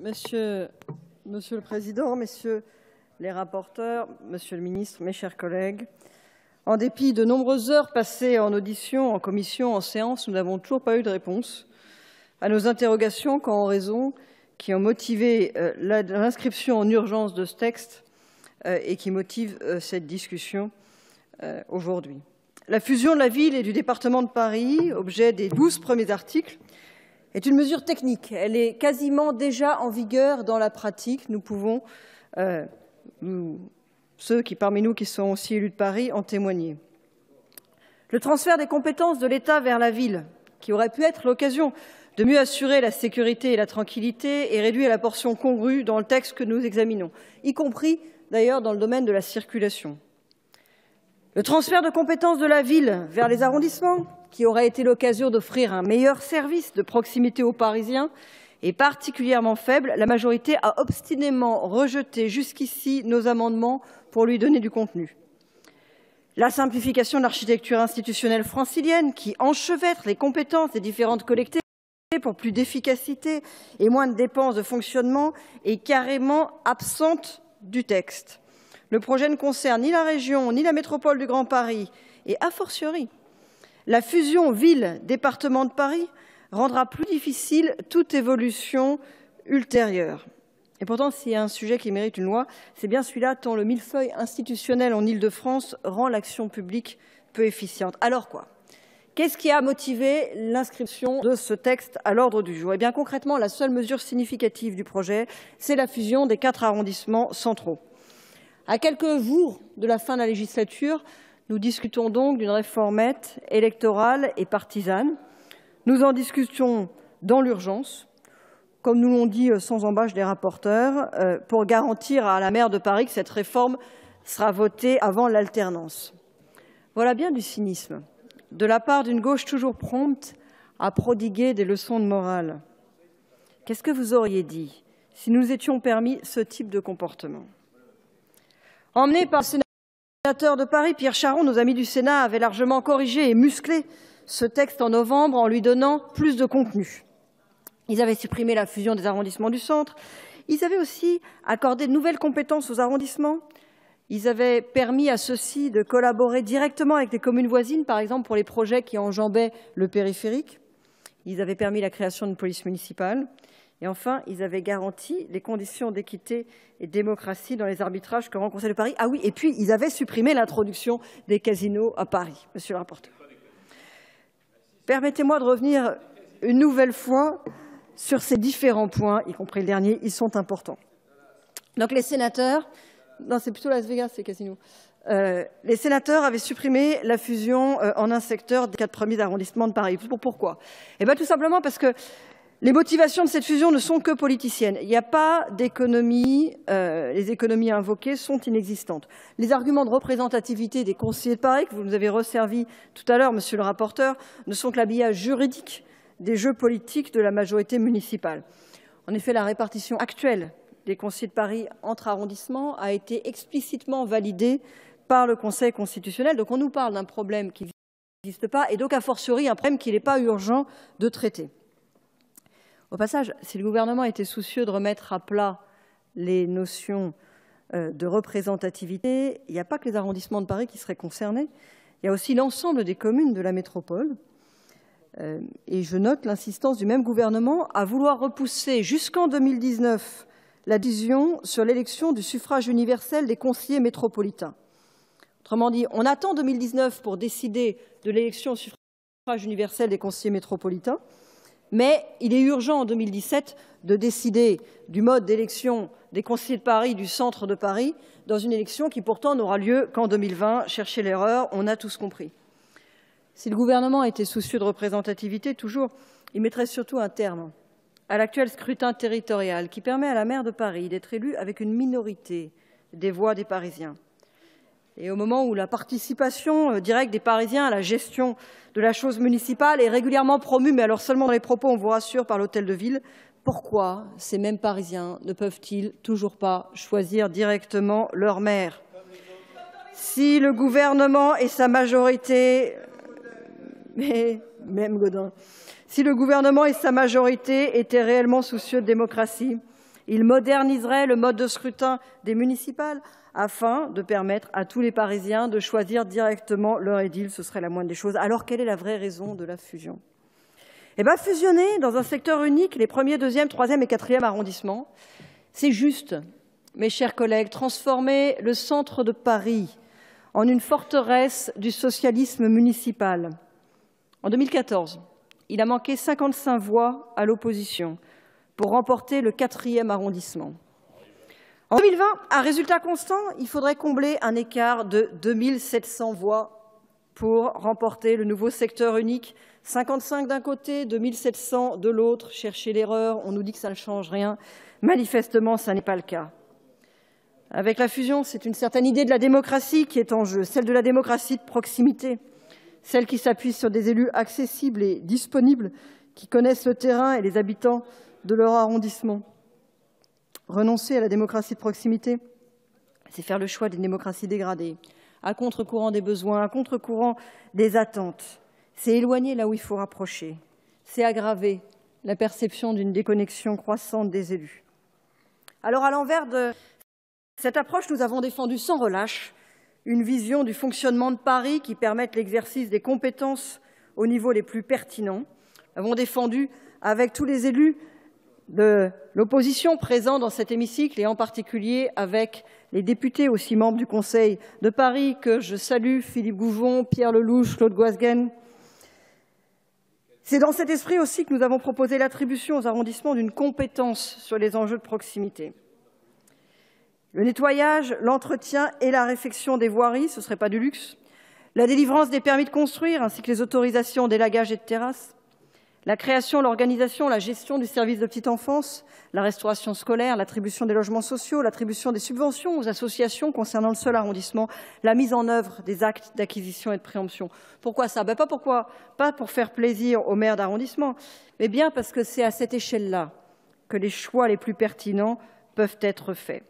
Monsieur le Président, Messieurs les rapporteurs, Monsieur le Ministre, mes chers collègues, en dépit de nombreuses heures passées en audition, en commission, en séance, nous n'avons toujours pas eu de réponse à nos interrogations quant aux raisons qui ont motivé l'inscription en urgence de ce texte et qui motivent cette discussion aujourd'hui. La fusion de la ville et du département de Paris, objet des 12 premiers articles, est une mesure technique. Elle est quasiment déjà en vigueur dans la pratique. Nous pouvons, ceux parmi nous qui sont aussi élus de Paris, en témoigner. Le transfert des compétences de l'État vers la ville, qui aurait pu être l'occasion de mieux assurer la sécurité et la tranquillité, est réduit à la portion congrue dans le texte que nous examinons, y compris d'ailleurs dans le domaine de la circulation. Le transfert de compétences de la ville vers les arrondissements, qui aurait été l'occasion d'offrir un meilleur service de proximité aux Parisiens, est particulièrement faible. La majorité a obstinément rejeté jusqu'ici nos amendements pour lui donner du contenu. La simplification de l'architecture institutionnelle francilienne, qui enchevêtre les compétences des différentes collectivités pour plus d'efficacité et moins de dépenses de fonctionnement, est carrément absente du texte. Le projet ne concerne ni la région, ni la métropole du Grand Paris, et a fortiori, la fusion ville-département de Paris rendra plus difficile toute évolution ultérieure. Et pourtant, s'il y a un sujet qui mérite une loi, c'est bien celui-là, tant le millefeuille institutionnel en Île-de-France rend l'action publique peu efficiente. Alors quoi? Qu'est-ce qui a motivé l'inscription de ce texte à l'ordre du jour? Eh bien, concrètement, la seule mesure significative du projet, c'est la fusion des 4 arrondissements centraux. À quelques jours de la fin de la législature, nous discutons donc d'une réformette électorale et partisane. Nous en discutons dans l'urgence, comme nous l'ont dit sans embâche les rapporteurs, pour garantir à la maire de Paris que cette réforme sera votée avant l'alternance. Voilà bien du cynisme, de la part d'une gauche toujours prompte à prodiguer des leçons de morale. Qu'est-ce que vous auriez dit si nous étions permis ce type de comportement? Emmené par le sénateur de Paris, Pierre Charon, nos amis du Sénat avaient largement corrigé et musclé ce texte en novembre en lui donnant plus de contenu. Ils avaient supprimé la fusion des arrondissements du centre. Ils avaient aussi accordé de nouvelles compétences aux arrondissements. Ils avaient permis à ceux-ci de collaborer directement avec les communes voisines, par exemple pour les projets qui enjambaient le périphérique. Ils avaient permis la création d'une police municipale. Et enfin, ils avaient garanti les conditions d'équité et de démocratie dans les arbitrages que rend le Conseil de Paris. Ah oui, et puis ils avaient supprimé l'introduction des casinos à Paris, monsieur le rapporteur. Permettez-moi de revenir une nouvelle fois sur ces différents points, y compris le dernier, ils sont importants. Donc les sénateurs, non c'est plutôt Las Vegas ces casinos, les sénateurs avaient supprimé la fusion en un secteur des 4 premiers arrondissements de Paris. Pourquoi? Eh bien tout simplement parce que les motivations de cette fusion ne sont que politiciennes. Il n'y a pas d'économie, les économies invoquées sont inexistantes. Les arguments de représentativité des conseillers de Paris, que vous nous avez resservis tout à l'heure, monsieur le rapporteur, ne sont que l'habillage juridique des jeux politiques de la majorité municipale. En effet, la répartition actuelle des conseillers de Paris entre arrondissements a été explicitement validée par le Conseil constitutionnel. Donc on nous parle d'un problème qui n'existe pas et donc a fortiori un problème qu'il n'est pas urgent de traiter. Au passage, si le gouvernement était soucieux de remettre à plat les notions de représentativité, il n'y a pas que les arrondissements de Paris qui seraient concernés, il y a aussi l'ensemble des communes de la métropole. Et je note l'insistance du même gouvernement à vouloir repousser jusqu'en 2019 la décision sur l'élection du suffrage universel des conseillers métropolitains. Autrement dit, on attend 2019 pour décider de l'élection au suffrage universel des conseillers métropolitains. Mais il est urgent en 2017 de décider du mode d'élection des conseillers de Paris, du centre de Paris, dans une élection qui pourtant n'aura lieu qu'en 2020. Cherchez l'erreur, on a tous compris. Si le gouvernement était soucieux de représentativité, toujours, il mettrait surtout un terme à l'actuel scrutin territorial qui permet à la maire de Paris d'être élue avec une minorité des voix des Parisiens. Et au moment où la participation directe des Parisiens à la gestion de la chose municipale est régulièrement promue, mais alors seulement dans les propos, on vous rassure, par l'hôtel de ville, pourquoi ces mêmes Parisiens ne peuvent-ils toujours pas choisir directement leur maire? Si le gouvernement et sa majorité, mais même Gaudin, si le gouvernement et sa majorité étaient réellement soucieux de démocratie, Il moderniserait le mode de scrutin des municipales afin de permettre à tous les Parisiens de choisir directement leur édile. Ce serait la moindre des choses. Alors, quelle est la vraie raison de la fusion? Eh bien, fusionner dans un secteur unique les 1er, 2e, 3e et 4e arrondissements, c'est juste, mes chers collègues, transformer le centre de Paris en une forteresse du socialisme municipal. En 2014, il a manqué 55 voix à l'opposition pour remporter le 4e arrondissement. En 2020, à résultat constant, il faudrait combler un écart de 2700 voix pour remporter le nouveau secteur unique. 55 d'un côté, 2700 de l'autre. Cherchez l'erreur, on nous dit que ça ne change rien. Manifestement, ça n'est pas le cas. Avec la fusion, c'est une certaine idée de la démocratie qui est en jeu, celle de la démocratie de proximité, celle qui s'appuie sur des élus accessibles et disponibles, qui connaissent le terrain et les habitants de leur arrondissement. Renoncer à la démocratie de proximité, c'est faire le choix d'une démocratie dégradée, à contre-courant des besoins, à contre-courant des attentes. C'est éloigner là où il faut rapprocher. C'est aggraver la perception d'une déconnexion croissante des élus. Alors, à l'envers de cette approche, nous avons défendu sans relâche une vision du fonctionnement de Paris qui permette l'exercice des compétences au niveau les plus pertinents. Nous avons défendu avec tous les élus de l'opposition présents dans cet hémicycle et en particulier avec les députés aussi membres du Conseil de Paris que je salue, Philippe Goujon, Pierre Lelouch, Claude Goisguen. C'est dans cet esprit aussi que nous avons proposé l'attribution aux arrondissements d'une compétence sur les enjeux de proximité. Le nettoyage, l'entretien et la réfection des voiries, ce ne serait pas du luxe. La délivrance des permis de construire ainsi que les autorisations d'élagage et de terrasses. La création, l'organisation, la gestion du service de petite enfance, la restauration scolaire, l'attribution des logements sociaux, l'attribution des subventions aux associations concernant le seul arrondissement, la mise en œuvre des actes d'acquisition et de préemption. Pourquoi ça? Pas pour faire plaisir aux maires d'arrondissement, mais bien parce que c'est à cette échelle-là que les choix les plus pertinents peuvent être faits.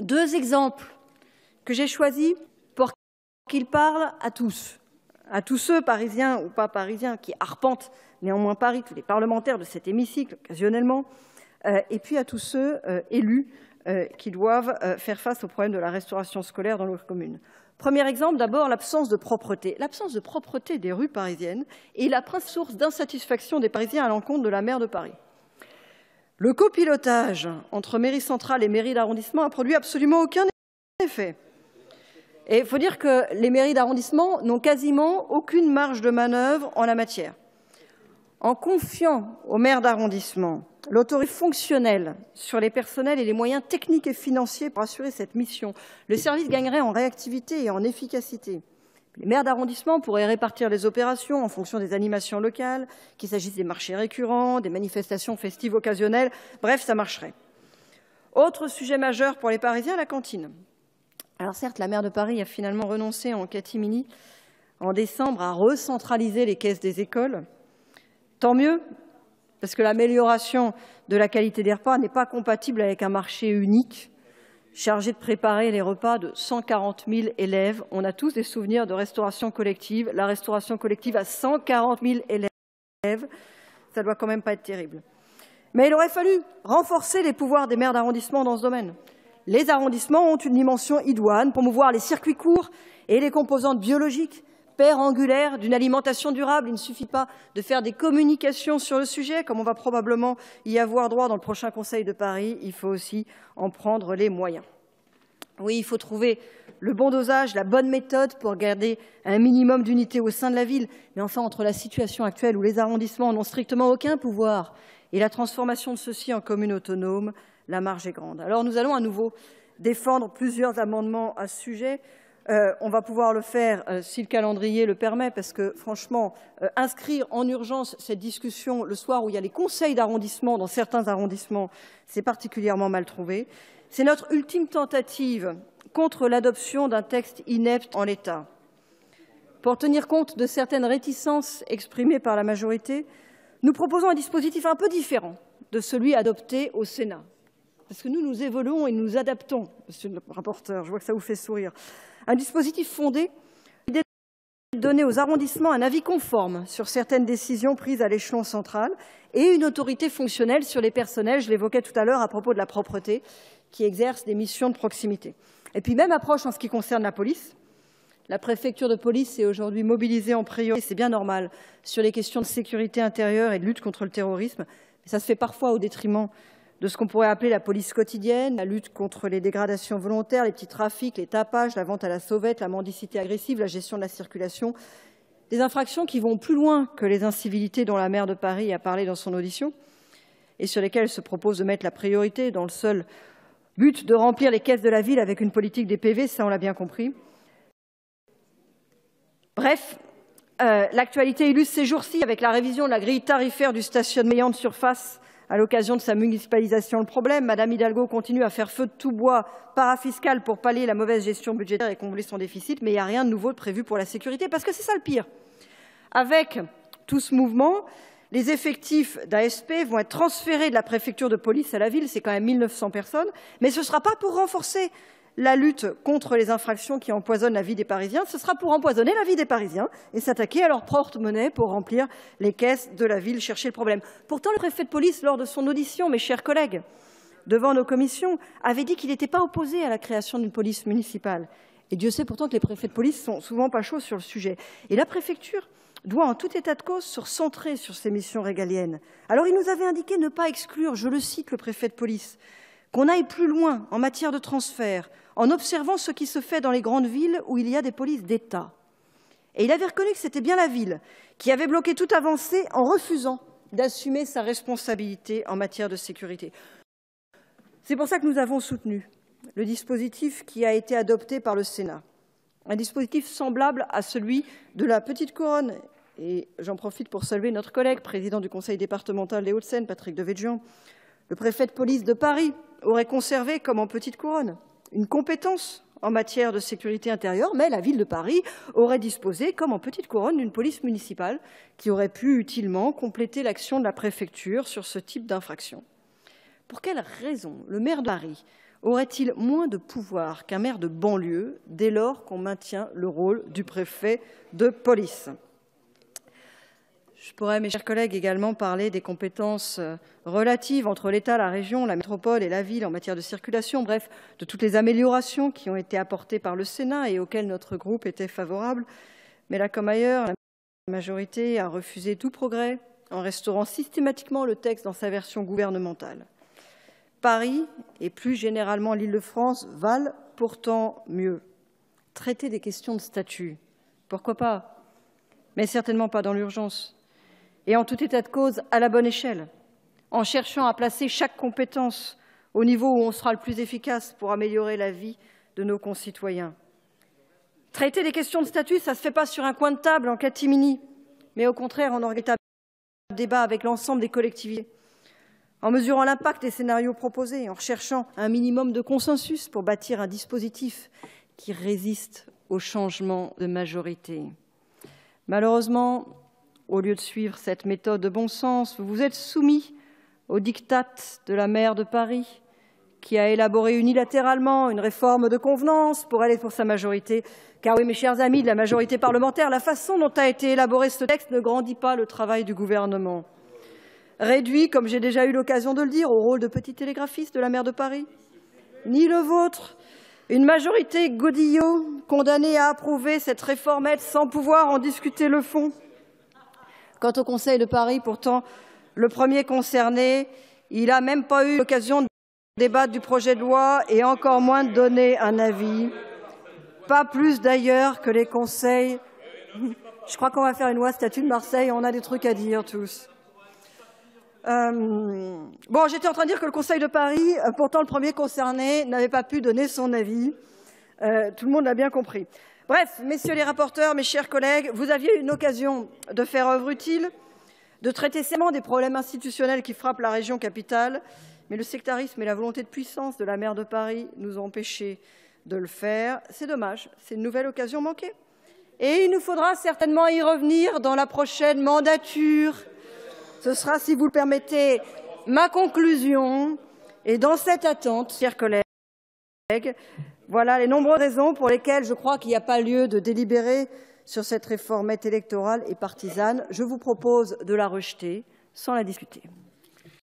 2 exemples que j'ai choisis pour qu'ils parlent à tous ceux, parisiens ou pas parisiens, qui arpentent néanmoins Paris, tous les parlementaires de cet hémicycle, occasionnellement, et puis à tous ceux élus qui doivent faire face au problème de la restauration scolaire dans leur commune. Premier exemple, d'abord, l'absence de propreté. L'absence de propreté des rues parisiennes est la principale source d'insatisfaction des Parisiens à l'encontre de la maire de Paris. Le copilotage entre mairie centrale et mairie d'arrondissement a produit absolument aucun effet. Et il faut dire que les mairies d'arrondissement n'ont quasiment aucune marge de manœuvre en la matière. En confiant aux maires d'arrondissement l'autorité fonctionnelle sur les personnels et les moyens techniques et financiers pour assurer cette mission, le service gagnerait en réactivité et en efficacité. Les maires d'arrondissement pourraient répartir les opérations en fonction des animations locales, qu'il s'agisse des marchés récurrents, des manifestations festives occasionnelles, bref, ça marcherait. Autre sujet majeur pour les Parisiens, la cantine. Alors certes, la maire de Paris a finalement renoncé en catimini en décembre à recentraliser les caisses des écoles. Tant mieux, parce que l'amélioration de la qualité des repas n'est pas compatible avec un marché unique chargé de préparer les repas de 140 000 élèves. On a tous des souvenirs de restauration collective. La restauration collective à 140 000 élèves, ça ne doit quand même pas être terrible. Mais il aurait fallu renforcer les pouvoirs des maires d'arrondissement dans ce domaine. Les arrondissements ont une dimension idoine, promouvoir les circuits courts et les composantes biologiques, pierre angulaire d'une alimentation durable. Il ne suffit pas de faire des communications sur le sujet, comme on va probablement y avoir droit dans le prochain Conseil de Paris. Il faut aussi en prendre les moyens. Oui, il faut trouver le bon dosage, la bonne méthode pour garder un minimum d'unité au sein de la ville. Mais enfin, entre la situation actuelle où les arrondissements n'ont strictement aucun pouvoir et la transformation de ceux-ci en communes autonomes, la marge est grande. Alors nous allons à nouveau défendre plusieurs amendements à ce sujet. On va pouvoir le faire si le calendrier le permet, parce que franchement, inscrire en urgence cette discussion le soir où il y a les conseils d'arrondissement dans certains arrondissements, c'est particulièrement mal trouvé. C'est notre ultime tentative contre l'adoption d'un texte inepte en l'état. Pour tenir compte de certaines réticences exprimées par la majorité, nous proposons un dispositif un peu différent de celui adopté au Sénat. Parce que nous évoluons et nous adaptons, monsieur le rapporteur, je vois que ça vous fait sourire. Un dispositif fondé sur l'idée donner aux arrondissements un avis conforme sur certaines décisions prises à l'échelon central et une autorité fonctionnelle sur les personnels, je l'évoquais tout à l'heure à propos de la propreté, qui exercent des missions de proximité. Et puis même approche en ce qui concerne la police. La préfecture de police est aujourd'hui mobilisée en priorité, c'est bien normal, sur les questions de sécurité intérieure et de lutte contre le terrorisme. Mais ça se fait parfois au détriment de ce qu'on pourrait appeler la police quotidienne, la lutte contre les dégradations volontaires, les petits trafics, les tapages, la vente à la sauvette, la mendicité agressive, la gestion de la circulation. Des infractions qui vont plus loin que les incivilités dont la maire de Paris a parlé dans son audition et sur lesquelles elle se propose de mettre la priorité dans le seul but de remplir les caisses de la ville avec une politique des PV, ça on l'a bien compris. Bref, l'actualité illustre ces jours-ci avec la révision de la grille tarifaire du stationnement de surface à l'occasion de sa municipalisation. Le problème, Madame Hidalgo continue à faire feu de tout bois parafiscal pour pallier la mauvaise gestion budgétaire et combler son déficit, mais il n'y a rien de nouveau prévu pour la sécurité, parce que c'est ça le pire. Avec tout ce mouvement, les effectifs d'ASP vont être transférés de la préfecture de police à la ville, c'est quand même 1900 personnes, mais ce ne sera pas pour renforcer la lutte contre les infractions qui empoisonnent la vie des Parisiens, ce sera pour empoisonner la vie des Parisiens et s'attaquer à leur porte-monnaie pour remplir les caisses de la ville, chercher le problème. Pourtant, le préfet de police, lors de son audition, mes chers collègues, devant nos commissions, avait dit qu'il n'était pas opposé à la création d'une police municipale. Et Dieu sait pourtant que les préfets de police sont souvent pas chauds sur le sujet. Et la préfecture doit, en tout état de cause, se recentrer sur ses missions régaliennes. Alors, il nous avait indiqué ne pas exclure, je le cite, le préfet de police, qu'on aille plus loin en matière de transfert, en observant ce qui se fait dans les grandes villes où il y a des polices d'État. Et il avait reconnu que c'était bien la ville qui avait bloqué toute avancée en refusant d'assumer sa responsabilité en matière de sécurité. C'est pour ça que nous avons soutenu le dispositif qui a été adopté par le Sénat, un dispositif semblable à celui de la Petite Couronne. Et j'en profite pour saluer notre collègue, président du conseil départemental des Hauts-de-Seine, Patrick Devedjian. Le préfet de police de Paris aurait conservé, comme en Petite Couronne, une compétence en matière de sécurité intérieure, mais la ville de Paris aurait disposé, comme en Petite Couronne, d'une police municipale qui aurait pu utilement compléter l'action de la préfecture sur ce type d'infraction. Pour quelle raison le maire de Paris aurait-il moins de pouvoir qu'un maire de banlieue dès lors qu'on maintient le rôle du préfet de police ? Je pourrais, mes chers collègues, également parler des compétences relatives entre l'État, la région, la métropole et la ville en matière de circulation, bref, de toutes les améliorations qui ont été apportées par le Sénat et auxquelles notre groupe était favorable. Mais là comme ailleurs, la majorité a refusé tout progrès en restaurant systématiquement le texte dans sa version gouvernementale. Paris et plus généralement l'Île-de-France valent pourtant mieux. Traiter des questions de statut, pourquoi pas, mais certainement pas dans l'urgence. Et en tout état de cause, à la bonne échelle, en cherchant à placer chaque compétence au niveau où on sera le plus efficace pour améliorer la vie de nos concitoyens. Traiter des questions de statut, ça ne se fait pas sur un coin de table en catimini, mais au contraire en véritable débat avec l'ensemble des collectivités, en mesurant l'impact des scénarios proposés, en recherchant un minimum de consensus pour bâtir un dispositif qui résiste au changement de majorité. Malheureusement, au lieu de suivre cette méthode de bon sens, vous vous êtes soumis au diktat de la maire de Paris, qui a élaboré unilatéralement une réforme de convenance pour elle et pour sa majorité. Car oui, mes chers amis de la majorité parlementaire, la façon dont a été élaboré ce texte ne grandit pas le travail du gouvernement. Réduit, comme j'ai déjà eu l'occasion de le dire, au rôle de petit télégraphiste de la maire de Paris, ni le vôtre. Une majorité godillot condamnée à approuver cette réformette sans pouvoir en discuter le fond. Quant au Conseil de Paris, pourtant, le premier concerné, il n'a même pas eu l'occasion de débattre du projet de loi et encore moins de donner un avis. Pas plus d'ailleurs que les conseils. Je crois qu'on va faire une loi statut de Marseille, on a des trucs à dire tous. Bon, j'étais en train de dire que le Conseil de Paris, pourtant le premier concerné, n'avait pas pu donner son avis. Tout le monde l'a bien compris. Bref, messieurs les rapporteurs, mes chers collègues, vous aviez une occasion de faire œuvre utile, de traiter sérieusement des problèmes institutionnels qui frappent la région capitale, mais le sectarisme et la volonté de puissance de la maire de Paris nous ont empêchés de le faire. C'est dommage, c'est une nouvelle occasion manquée. Et il nous faudra certainement y revenir dans la prochaine mandature. Ce sera, si vous le permettez, ma conclusion. Et dans cette attente, chers collègues, voilà les nombreuses raisons pour lesquelles je crois qu'il n'y a pas lieu de délibérer sur cette réforme électorale et partisane. Je vous propose de la rejeter sans la discuter.